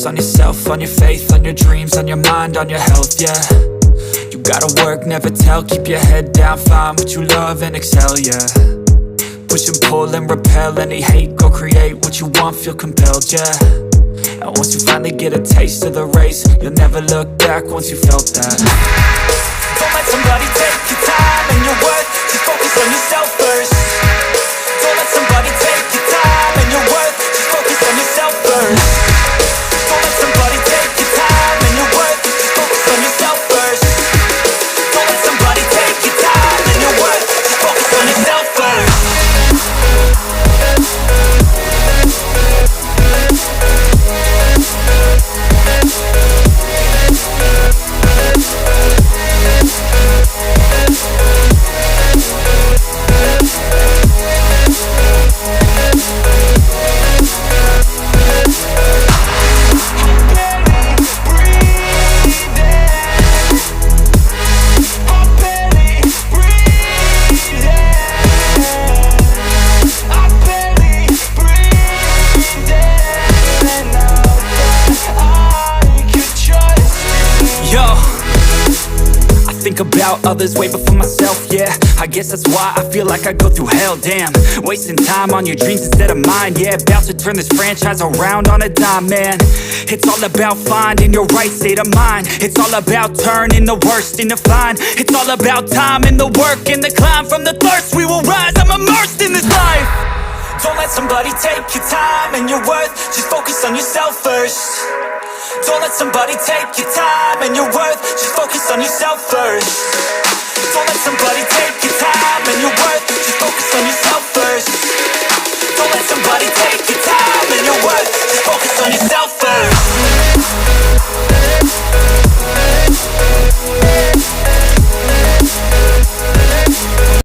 on yourself, on your faith, on your dreams, on your mind, on your health, yeah. You gotta work, never tell, keep your head down, find what you love and excel, yeah. Push and pull and repel any hate, go create what you want, feel compelled, yeah. And once you finally get a taste of the race, you'll never look back once you felt that. Don't let somebody take your time and your worth, just focus on yourself first. Don't let somebody take your time and your worth, just focus on yourself first. Don't let somebody take your time and your worth, just focus on yourself first. Don't let somebody take your time and your worth, just focus on yourself first. About others way before myself, yeah. I guess that's why I feel like I go through hell, damn. Wasting time on your dreams instead of mine, yeah. About to turn this franchise around on a dime, man. It's all about finding your right state of mind. It's all about turning the worst into fine. It's all about time and the work and the climb. From the thirst we will rise, I'm immersed in this life. Don't let somebody take your time and your worth, just focus on yourself first. Don't let somebody take your time and your worth, just focus on yourself first. Don't let somebody take